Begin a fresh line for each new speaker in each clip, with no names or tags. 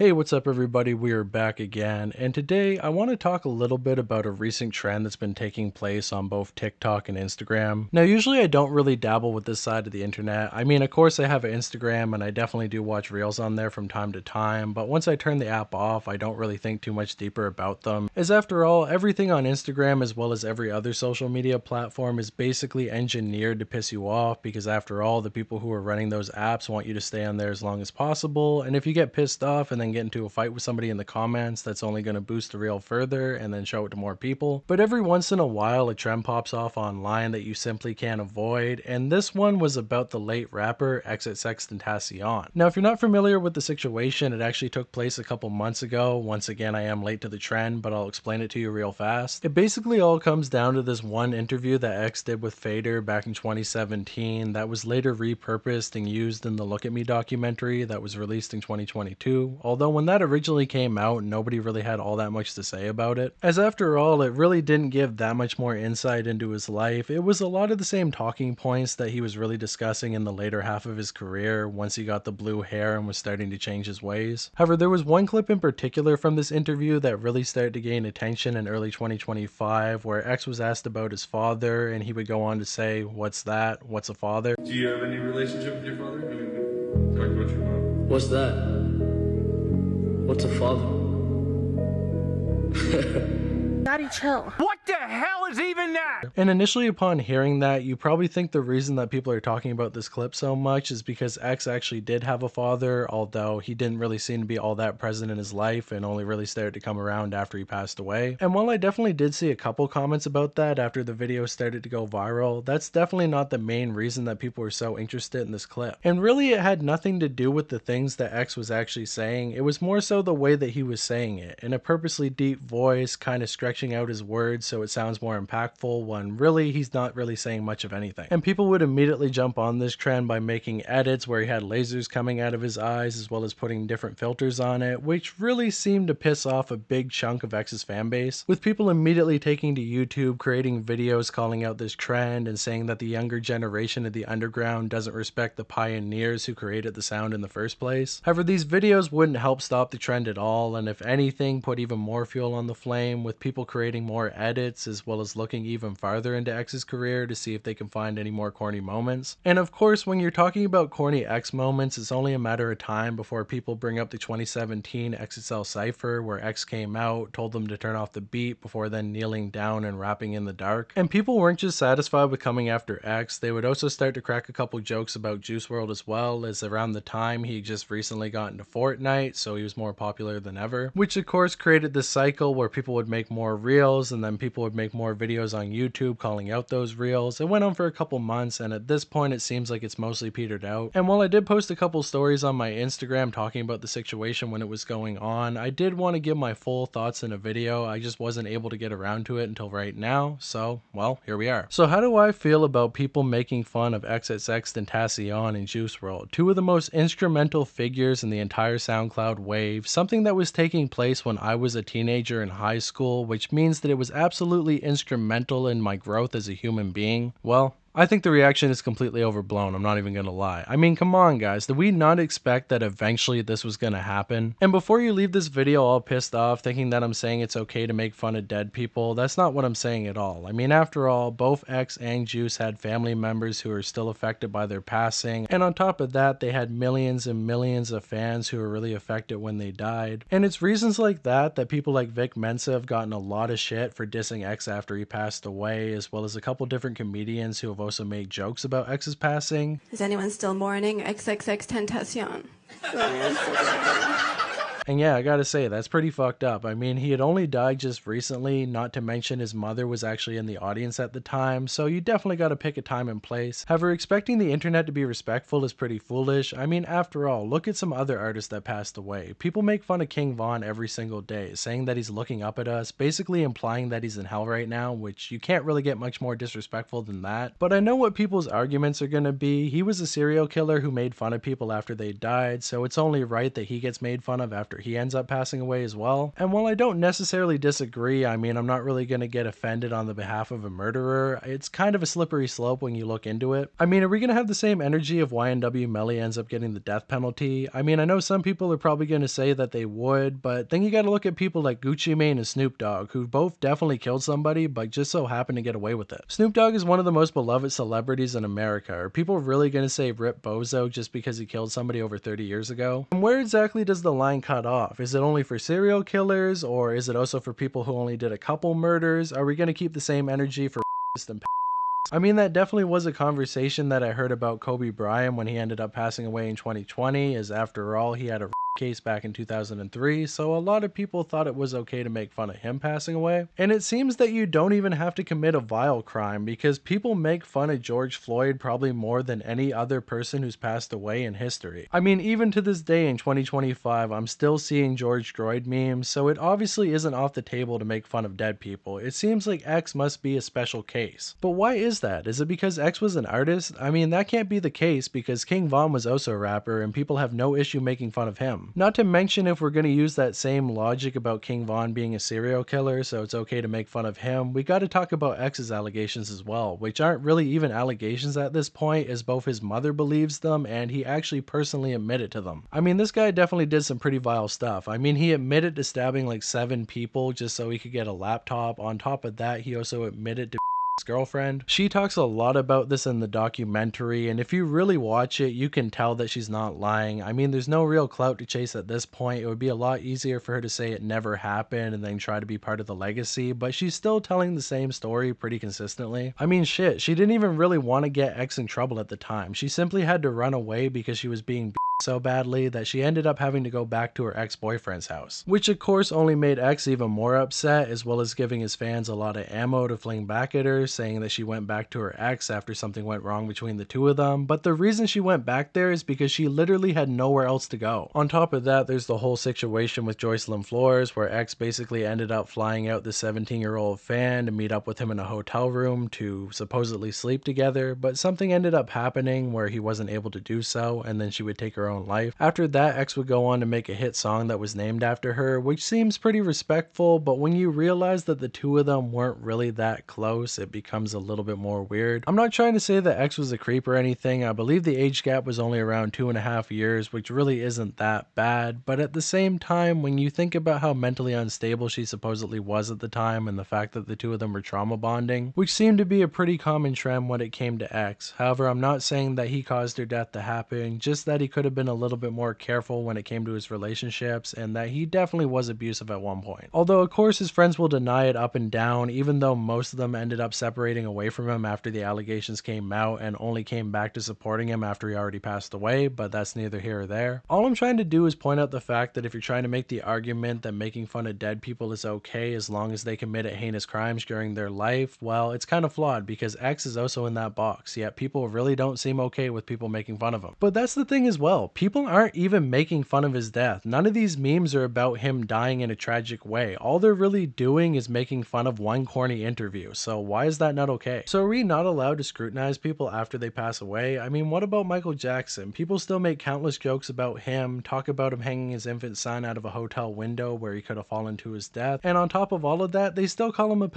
Hey, what's up everybody? We are back again, and today I want to talk a little bit about a recent trend that's been taking place on both TikTok and Instagram. Now, usually I don't really dabble with this side of the internet. I mean, of course I have an Instagram and I definitely do watch reels on there from time to time, but once I turn the app off, I don't really think too much deeper about them. As after all, everything on Instagram as well as every other social media platform is basically engineered to piss you off because after all, the people who are running those apps want you to stay on there as long as possible, and if you get pissed off and then get into a fight with somebody in the comments, that's only going to boost the reel further and then show it to more people. But every once in a while a trend pops off online that you simply can't avoid, and this one was about the late rapper XXXTentacion. Now if you're not familiar with the situation, it actually took place a couple months ago. Once again, I am late to the trend, but I'll explain it to you real fast. It basically all comes down to this one interview that X did with Fader back in 2017 that was later repurposed and used in the Look at Me documentary that was released in 2022, although when that originally came out, nobody really had all that much to say about it. As after all, it really didn't give that much more insight into his life. It was a lot of the same talking points that he was really discussing in the later half of his career once he got the blue hair and was starting to change his ways. However, there was one clip in particular from this interview that really started to gain attention in early 2025 where X was asked about his father and he would go on to say, "What's that? What's a father?"
Do you have any relationship with your father? Talk about your mom.
What's that? What's a father?
Daddy, chill.
What the hell is even that?
And initially upon hearing that, you probably think the reason that people are talking about this clip so much is because X actually did have a father, although he didn't really seem to be all that present in his life and only really started to come around after he passed away. And while I definitely did see a couple comments about that after the video started to go viral, that's definitely not the main reason that people were so interested in this clip. And really it had nothing to do with the things that X was actually saying, it was more so the way that he was saying it, in a purposely deep voice, kind of stretching out his words so it sounds more impactful when really he's not really saying much of anything. And people would immediately jump on this trend by making edits where he had lasers coming out of his eyes as well as putting different filters on it, which really seemed to piss off a big chunk of X's fan base, with people immediately taking to YouTube, creating videos calling out this trend and saying that the younger generation of the underground doesn't respect the pioneers who created the sound in the first place. However, these videos wouldn't help stop the trend at all, and if anything put even more fuel on the flame, with people creating more edits as well as looking even farther into X's career to see if they can find any more corny moments. And of course, when you're talking about corny X moments, it's only a matter of time before people bring up the 2017 XXL Cypher where X came out, told them to turn off the beat before then kneeling down and rapping in the dark. And people weren't just satisfied with coming after X, they would also start to crack a couple jokes about Juice WRLD as well, as around the time he just recently got into Fortnite, so he was more popular than ever, which of course created this cycle where people would make more reels and then people would make more videos on YouTube calling out those reels. It went on for a couple months and at this point it seems like it's mostly petered out. And while I did post a couple stories on my Instagram talking about the situation when it was going on, I did want to give my full thoughts in a video. I just wasn't able to get around to it until right now, so well, here we are. So how do I feel about people making fun of XXXTentacion and Juice WRLD, two of the most instrumental figures in the entire SoundCloud wave, something that was taking place when I was a teenager in high school, which means that it was absolutely instrumental in my growth as a human being? Well, I think the reaction is completely overblown, I'm not even gonna lie. I mean, come on guys, did we not expect that eventually this was gonna happen? And before you leave this video all pissed off thinking that I'm saying it's okay to make fun of dead people, that's not what I'm saying at all. I mean, after all, both X and Juice had family members who are still affected by their passing, and on top of that, they had millions and millions of fans who were really affected when they died. And it's reasons like that that people like Vic Mensa have gotten a lot of shit for dissing X after he passed away, as well as a couple different comedians who have also made jokes about X's passing.
Is anyone still mourning XXXTentacion?
And yeah, I gotta say, that's pretty fucked up. I mean, he had only died just recently, not to mention his mother was actually in the audience at the time, so you definitely gotta pick a time and place. However, expecting the internet to be respectful is pretty foolish. I mean, after all, look at some other artists that passed away. People make fun of King Von every single day, saying that he's looking up at us, basically implying that he's in hell right now, which you can't really get much more disrespectful than that. But I know what people's arguments are gonna be. He was a serial killer who made fun of people after they died, so it's only right that he gets made fun of after father. He ends up passing away as well. And while I don't necessarily disagree, I mean, I'm not really going to get offended on the behalf of a murderer. It's kind of a slippery slope when you look into it. I mean, are we going to have the same energy if YNW Melly ends up getting the death penalty? I mean, I know some people are probably going to say that they would, but then you got to look at people like Gucci Mane and Snoop Dogg, who both definitely killed somebody, but just so happened to get away with it. Snoop Dogg is one of the most beloved celebrities in America. Are people really going to say Rip Bozo just because he killed somebody over 30 years ago? And where exactly does the line cut off? Is it only for serial killers, or is it also for people who only did a couple murders? Are we going to keep the same energy for and I mean, that definitely was a conversation that I heard about Kobe Bryant when he ended up passing away in 2020, as after all, he had a case back in 2003, so a lot of people thought it was okay to make fun of him passing away. And it seems that you don't even have to commit a vile crime, because people make fun of George Floyd probably more than any other person who's passed away in history. I mean, even to this day in 2025, I'm still seeing George Droid memes, so it obviously isn't off the table to make fun of dead people. It seems like X must be a special case. But why is that? Is it because X was an artist? I mean, that can't be the case, because King Von was also a rapper and people have no issue making fun of him. Not to mention, if we're going to use that same logic about King Von being a serial killer, so it's okay to make fun of him, we got to talk about X's allegations as well, which aren't really even allegations at this point, as both his mother believes them and he actually personally admitted to them. I mean, this guy definitely did some pretty vile stuff. I mean, he admitted to stabbing like 7 people just so he could get a laptop. On top of that, he also admitted to girlfriend. She talks a lot about this in the documentary, and if you really watch it, you can tell that she's not lying. I mean, there's no real clout to chase at this point. It would be a lot easier for her to say it never happened and then try to be part of the legacy, but she's still telling the same story pretty consistently. I mean, shit, she didn't even really want to get X in trouble at the time. She simply had to run away because she was being so badly that she ended up having to go back to her ex-boyfriend's house, which of course only made X even more upset, as well as giving his fans a lot of ammo to fling back at her, saying that she went back to her ex after something went wrong between the two of them. But the reason she went back there is because she literally had nowhere else to go. On top of that, there's the whole situation with Joycelyn Flores, where X basically ended up flying out the 17-year-old fan to meet up with him in a hotel room to supposedly sleep together, but something ended up happening where he wasn't able to do so, and then she would take her own life. After that, X would go on to make a hit song that was named after her, which seems pretty respectful, but when you realize that the two of them weren't really that close, it becomes a little bit more weird. I'm not trying to say that X was a creep or anything. I believe the age gap was only around 2.5 years, which really isn't that bad, but at the same time, when you think about how mentally unstable she supposedly was at the time and the fact that the two of them were trauma bonding, which seemed to be a pretty common trend when it came to X. However, I'm not saying that he caused her death to happen, just that he could have been a little bit more careful when it came to his relationships, and that he definitely was abusive at one point. Although of course his friends will deny it up and down, even though most of them ended up separating away from him after the allegations came out and only came back to supporting him after he already passed away, but that's neither here or there. All I'm trying to do is point out the fact that if you're trying to make the argument that making fun of dead people is okay as long as they committed heinous crimes during their life, well, it's kind of flawed, because X is also in that box, yet people really don't seem okay with people making fun of him. But that's the thing as well, people aren't even making fun of his death. None of these memes are about him dying in a tragic way. All they're really doing is making fun of one corny interview, so why is that not okay? So are we not allowed to scrutinize people after they pass away? I mean, what about Michael Jackson? People still make countless jokes about him, talk about him hanging his infant son out of a hotel window where he could have fallen to his death, and on top of all of that, they still call him a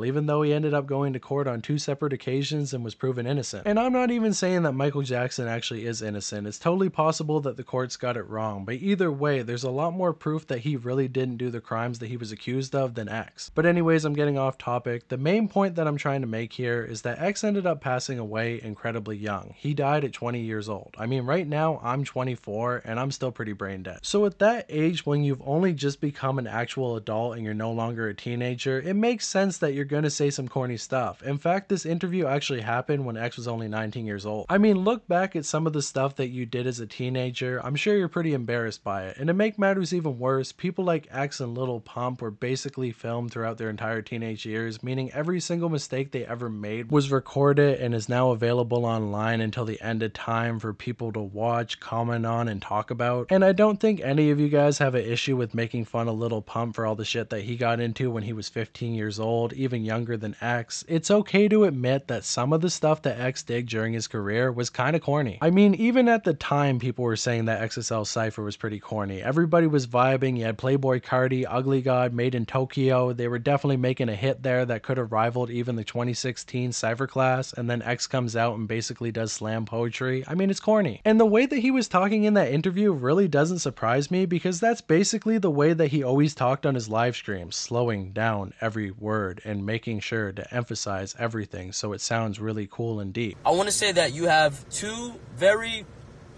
even though he ended up going to court on 2 separate occasions and was proven innocent. And I'm not even saying that Michael Jackson actually is innocent. It's totally possible that the courts got it wrong, but either way, there's a lot more proof that he really didn't do the crimes that he was accused of than X. But anyways, I'm getting off topic. The main point that I'm trying to make here is that X ended up passing away incredibly young. He died at 20 years old. I mean, right now I'm 24 and I'm still pretty brain dead. So at that age, when you've only just become an actual adult and you're no longer a teenager, it makes sense that you're going to say some corny stuff. In fact, this interview actually happened when X was only 19 years old. I mean, look back at some of the stuff that you did as a teenager. I'm sure you're pretty embarrassed by it. And to make matters even worse, people like X and Lil Pump were basically filmed throughout their entire teenage years, meaning every single mistake they ever made was recorded and is now available online until the end of time for people to watch, comment on, and talk about. And I don't think any of you guys have an issue with making fun of Lil Pump for all the shit that he got into when he was 15 years old, even even younger than X, it's okay to admit that some of the stuff that X did during his career was kind of corny. I mean, even at the time, people were saying that XSL Cypher was pretty corny. Everybody was vibing. You had Playboy Cardi, Ugly God, Made in Tokyo. They were definitely making a hit there that could have rivaled even the 2016 Cypher class, and then X comes out and basically does slam poetry. I mean, it's corny. And the way that he was talking in that interview really doesn't surprise me, because that's basically the way that he always talked on his live streams, slowing down every word and making sure to emphasize everything so it sounds really cool and deep.
I want to say that you have two very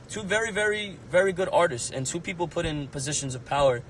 good artists and two people put in positions of power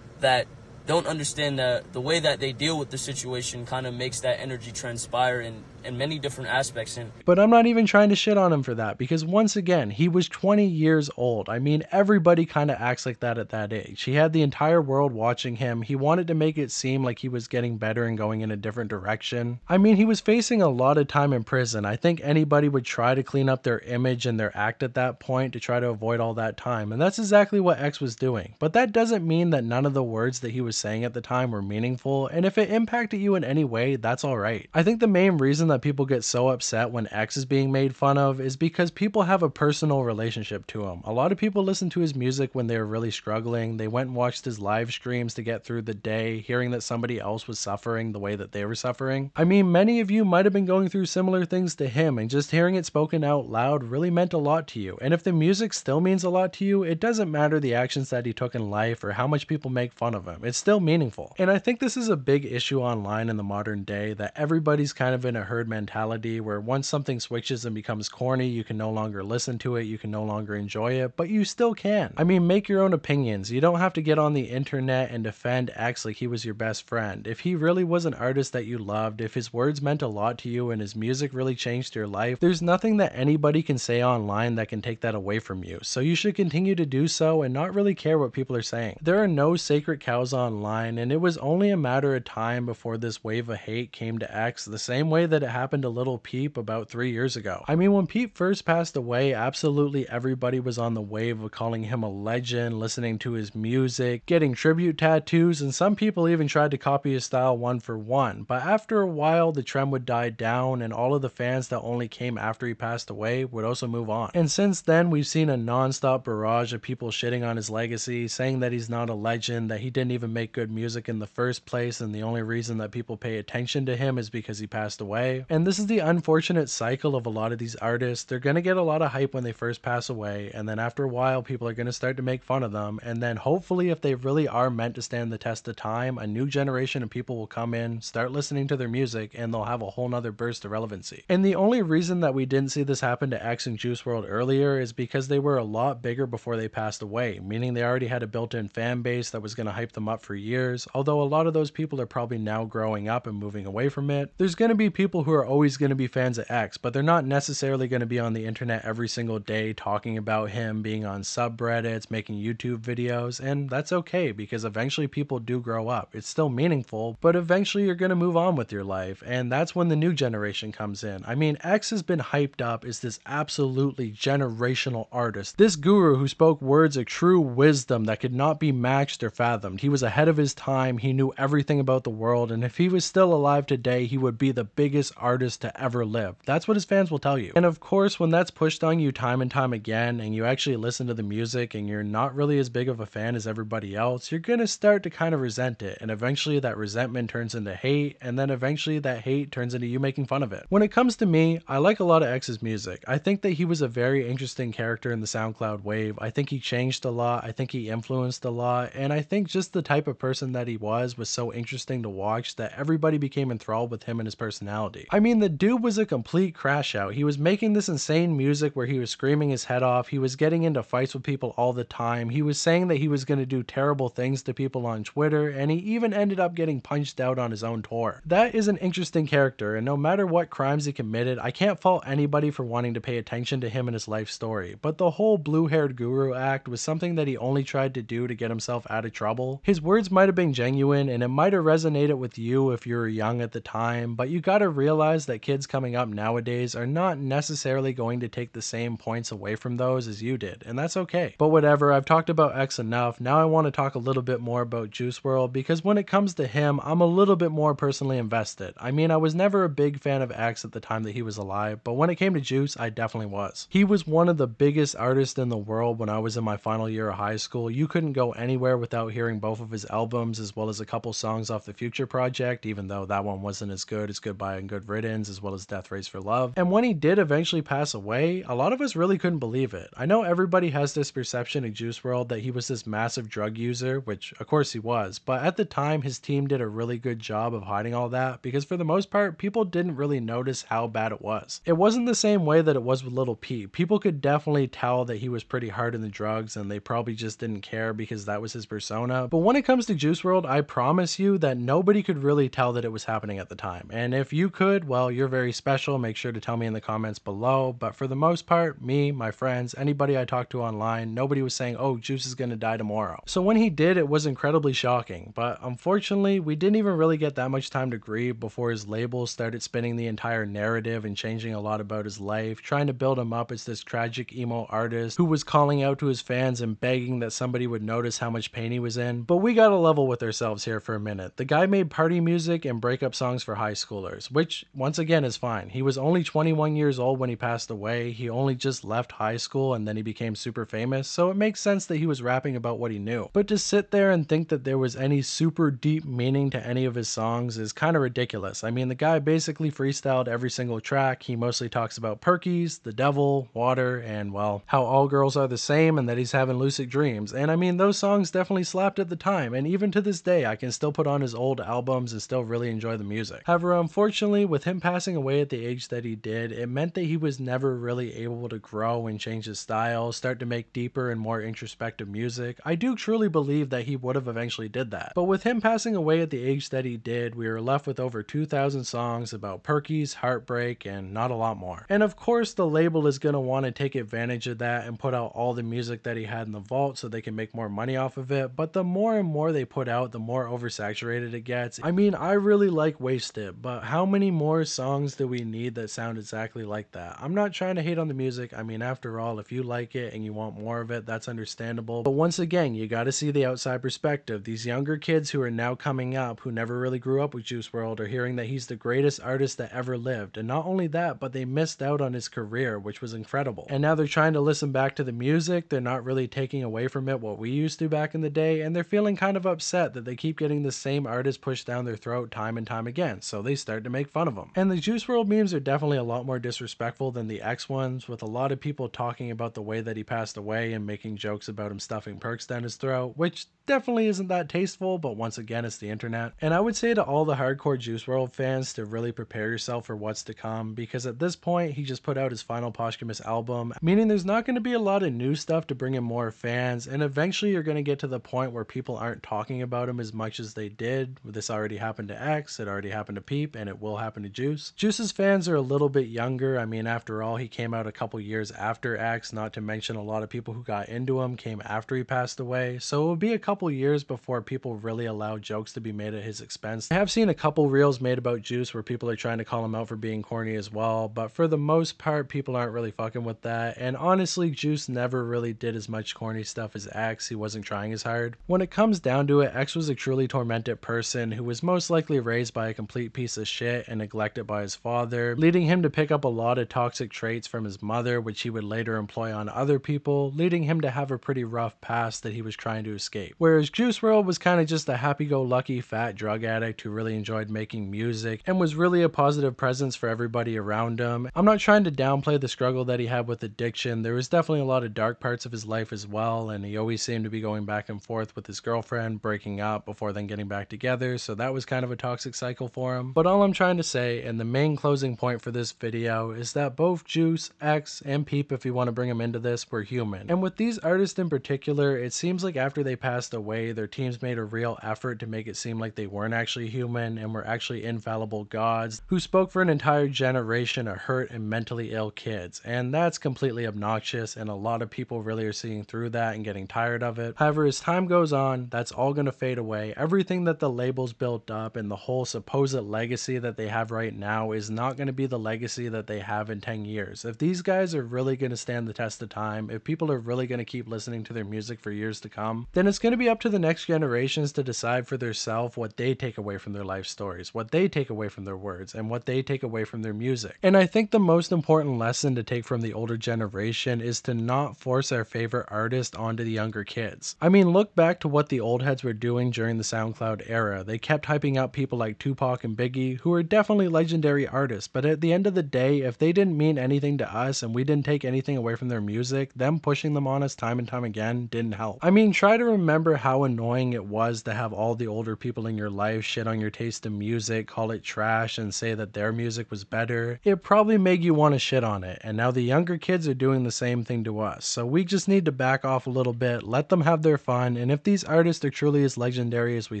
that don't understand that the way that they deal with the situation kind of makes that energy transpire in many different aspects.
But I'm not even trying to shit on him for that, because once again, he was 20 years old. I mean, everybody kind of acts like that at that age. He had the entire world watching him. He wanted to make it seem like he was getting better and going in a different direction. I mean, he was facing a lot of time in prison. I think anybody would try to clean up their image and their act at that point to try to avoid all that time. And that's exactly what X was doing. But that doesn't mean that none of the words that he was saying at the time were meaningful. And if it impacted you in any way, that's all right. I think the main reason that people get so upset when X is being made fun of is because people have a personal relationship to him. A lot of people listen to his music when they were really struggling. They went and watched his live streams to get through the day, hearing that somebody else was suffering the way that they were suffering. I mean, many of you might have been going through similar things to him, and just hearing it spoken out loud really meant a lot to you. And if the music still means a lot to you, it doesn't matter the actions that he took in life or how much people make fun of him. It's still meaningful. And I think this is a big issue online in the modern day, that everybody's kind of in a herd mentality where once something switches and becomes corny, you can no longer listen to it, you can no longer enjoy it, but you still can. I mean, make your own opinions. You don't have to get on the internet and defend X like he was your best friend. If he really was an artist that you loved, if his words meant a lot to you and his music really changed your life, there's nothing that anybody can say online that can take that away from you. So you should continue to do so and not really care what people are saying. There are no sacred cows online, and it was only a matter of time before this wave of hate came to X, the same way that it happened to Little Peep about 3 years ago. I mean, when Peep first passed away, absolutely everybody was on the wave of calling him a legend, listening to his music, getting tribute tattoos, and some people even tried to copy his style one for one. But after a while, the trend would die down, and all of the fans that only came after he passed away would also move on. And since then, we've seen a non-stop barrage of people shitting on his legacy, saying that he's not a legend, that he didn't even make good music in the first place, and the only reason that people pay attention to him is because he passed away. And this is the unfortunate cycle of a lot of these artists. They're going to get a lot of hype when they first pass away, and then after a while, people are going to start to make fun of them, and then hopefully, if they really are meant to stand the test of time, a new generation of people will come in, start listening to their music, and they'll have a whole nother burst of relevancy. And the only reason that we didn't see this happen to X and Juice WRLD earlier is because they were a lot bigger before they passed away, meaning they already had a built-in fan base that was going to hype them up for years. Although a lot of those people are probably now growing up and moving away from it, there's going to be people who are always going to be fans of X, but they're not necessarily going to be on the internet every single day talking about him, being on subreddits, making YouTube videos, and that's okay, because eventually people do grow up. It's still meaningful, but eventually you're going to move on with your life, and that's when the new generation comes in. I mean, X has been hyped up as this absolutely generational artist, this guru who spoke words of true wisdom that could not be matched or fathomed. He was ahead of his time, he knew everything about the world, and if he was still alive today, he would be the biggest artist to ever live. That's what his fans will tell you. And of course, when that's pushed on you time and time again, and you actually listen to the music and you're not really as big of a fan as everybody else, you're gonna start to kind of resent it, and eventually that resentment turns into hate, and then eventually that hate turns into you making fun of it. When it comes to me, I like a lot of X's music. I think that he was a very interesting character in the SoundCloud wave. I think he changed a lot, I think he influenced a lot, and I think just the type of person that he was so interesting to watch that everybody became enthralled with him and his personality. I mean, the dude was a complete crash out. He was making this insane music where he was screaming his head off, he was getting into fights with people all the time, he was saying that he was going to do terrible things to people on Twitter, and he even ended up getting punched out on his own tour. That is an interesting character, and no matter what crimes he committed, I can't fault anybody for wanting to pay attention to him and his life story, but the whole blue-haired guru act was something that he only tried to do to get himself out of trouble. His words might have been genuine, and it might have resonated with you if you were young at the time, but you gotta realize realize that kids coming up nowadays are not necessarily going to take the same points away from those as you did, and that's okay. But whatever, I've talked about X enough. Now I want to talk a little bit more about Juice WRLD, because when it comes to him, I'm a little bit more personally invested. I mean, I was never a big fan of X at the time that he was alive, but when it came to Juice, I definitely was. He was one of the biggest artists in the world when I was in my final year of high school. You couldn't go anywhere without hearing both of his albums, as well as a couple songs off the Future project, even though that one wasn't as good as Goodbye and Good Riddance, as well as Death Race for Love. And when he did eventually pass away, a lot of us really couldn't believe it. I know everybody has this perception of Juice WRLD that he was this massive drug user, which of course he was, but at the time his team did a really good job of hiding all that, because for the most part people didn't really notice how bad it was. It wasn't the same way that it was with Lil Peep. People could definitely tell that he was pretty hard in the drugs, and they probably just didn't care because that was his persona. But when it comes to Juice WRLD, I promise you that nobody could really tell that it was happening at the time. And if you could, well, you're very special. Make sure to tell me in the comments below. But for the most part, me, my friends, anybody I talked to online, nobody was saying, oh, Juice is gonna die tomorrow. So when he did, it was incredibly shocking. But unfortunately, we didn't even really get that much time to grieve before his label started spinning the entire narrative and changing a lot about his life, trying to build him up as this tragic emo artist who was calling out to his fans and begging that somebody would notice how much pain he was in. But we gotta level with ourselves here for a minute. The guy made party music and breakup songs for high schoolers, which once again is fine. He was only 21 years old when he passed away. He only just left high school and then he became super famous, so it makes sense that he was rapping about what he knew. But to sit there and think that there was any super deep meaning to any of his songs is kind of ridiculous. I mean, the guy basically freestyled every single track. He mostly talks about perkies, the devil, water, and well, how all girls are the same and that he's having lucid dreams. And I mean, those songs definitely slapped at the time, and even to this day I can still put on his old albums and still really enjoy the music. However, unfortunately, with him passing away at the age that he did, it meant that he was never really able to grow and change his style, start to make deeper and more introspective music. I do truly believe that he would have eventually did that. But with him passing away at the age that he did, we were left with over 2,000 songs about perkies, heartbreak, and not a lot more. And of course, the label is going to want to take advantage of that and put out all the music that he had in the vault so they can make more money off of it. But the more and more they put out, the more oversaturated it gets. I mean, I really like Wasted, but how many more songs do we need that sound exactly like that? I'm not trying to hate on the music. I mean, after all, if you like it and you want more of it, that's understandable. But once again, you got to see the outside perspective. These younger kids who are now coming up, who never really grew up with Juice WRLD, are hearing that he's the greatest artist that ever lived. And not only that, but they missed out on his career, which was incredible. And now they're trying to listen back to the music. They're not really taking away from it what we used to back in the day, and they're feeling kind of upset that they keep getting the same artist pushed down their throat time and time again, so they start to make fun of them. And the Juice WRLD memes are definitely a lot more disrespectful than the X ones, with a lot of people talking about the way that he passed away and making jokes about him stuffing perks down his throat, which definitely isn't that tasteful, but once again, it's the internet. And I would say to all the hardcore Juice WRLD fans to really prepare yourself for what's to come, because at this point, he just put out his final posthumous album, meaning there's not going to be a lot of new stuff to bring in more fans, and eventually you're going to get to the point where people aren't talking about him as much as they did. This already happened to X, it already happened to Peep, and it will happen to Juice. Juice's fans are a little bit younger. I mean, after all, he came out a couple years after X, not to mention a lot of people who got into him came after he passed away, so it will be a couple years before people really allow jokes to be made at his expense. I have seen a couple reels made about Juice where people are trying to call him out for being corny as well, but for the most part, people aren't really fucking with that. And honestly, Juice never really did as much corny stuff as X. He wasn't trying as hard. When it comes down to it, X was a truly tormented person who was most likely raised by a complete piece of shit and neglected by his father, leading him to pick up a lot of toxic traits from his mother, which he would later employ on other people, leading him to have a pretty rough past that he was trying to escape. Whereas Juice WRLD was kind of just a happy-go-lucky fat drug addict who really enjoyed making music and was really a positive presence for everybody around him. I'm not trying to downplay the struggle that he had with addiction. There was definitely a lot of dark parts of his life as well, and he always seemed to be going back and forth with his girlfriend, breaking up before then getting back together, so that was kind of a toxic cycle for him. But all I'm trying to say, and the main closing point for this video, is that both Juice, X, and Peep, if you want to bring them into this, were human. And with these artists in particular, it seems like after they passed away, their teams made a real effort to make it seem like they weren't actually human and were actually infallible gods who spoke for an entire generation of hurt and mentally ill kids. And that's completely obnoxious, and a lot of people really are seeing through that and getting tired of it. However, as time goes on, that's all going to fade away. Everything that the labels built up and the whole supposed legacy that they have have right now is not going to be the legacy that they have in 10 years. If these guys are really going to stand the test of time, if people are really going to keep listening to their music for years to come, then it's going to be up to the next generations to decide for themselves what they take away from their life stories, what they take away from their words, and what they take away from their music. And I think the most important lesson to take from the older generation is to not force our favorite artist onto the younger kids. I mean, look back to what the old heads were doing during the SoundCloud era. They kept hyping up people like Tupac and Biggie, who are definitely legendary artists, but at the end of the day, if they didn't mean anything to us and we didn't take anything away from their music, them pushing them on us time and time again didn't help. I mean, try to remember how annoying it was to have all the older people in your life shit on your taste in music, call it trash, and say that their music was better. It probably made you want to shit on it, and now the younger kids are doing the same thing to us. So we just need to back off a little bit, let them have their fun, and if these artists are truly as legendary as we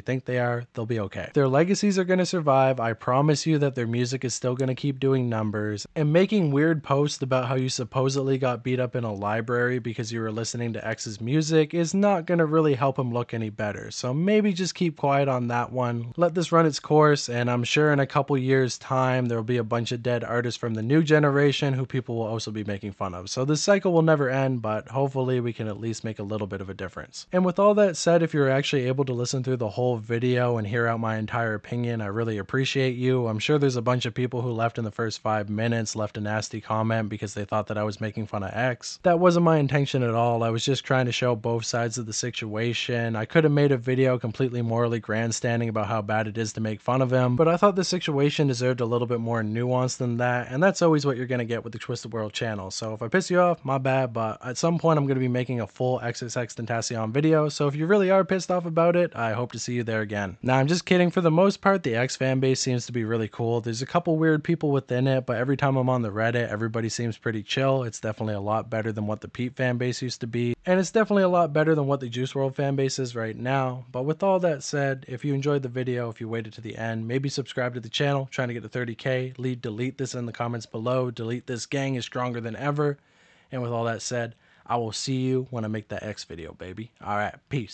think they are, they'll be okay. Their legacies are going to survive. I promise you that their music is still going to keep doing numbers, and making weird posts about how you supposedly got beat up in a library because you were listening to X's music is not going to really help him look any better. So maybe just keep quiet on that one. Let this run its course, and I'm sure in a couple years time there will be a bunch of dead artists from the new generation who people will also be making fun of. So this cycle will never end, but hopefully we can at least make a little bit of a difference. And with all that said, if you're actually able to listen through the whole video and hear out my entire opinion, I really appreciate you. I'm sure there's a bunch of people who left in the first 5 minutes, left a nasty comment because they thought that I was making fun of X. That wasn't my intention at all. I was just trying to show both sides of the situation. I could have made a video completely morally grandstanding about how bad it is to make fun of him, but I thought the situation deserved a little bit more nuance than that, and that's always what you're going to get with the Twisted World channel. So if I piss you off, my bad, but at some point I'm going to be making a full XXXTentacion video, so if you really are pissed off about it, I hope to see you there again. Now, I'm just kidding. For the most part, the X fanbase seems to be really cool. There's a couple weird people within it, but every time I'm on the Reddit, everybody seems pretty chill. It's definitely a lot better than what the Pete fanbase used to be, and it's definitely a lot better than what the Juice WRLD fanbase is right now. But with all that said, if you enjoyed the video, if you waited to the end, maybe subscribe to the channel, trying to get to 30k, delete this in the comments below, delete this gang is stronger than ever. And with all that said, I will see you when I make that X video, baby. All right, peace.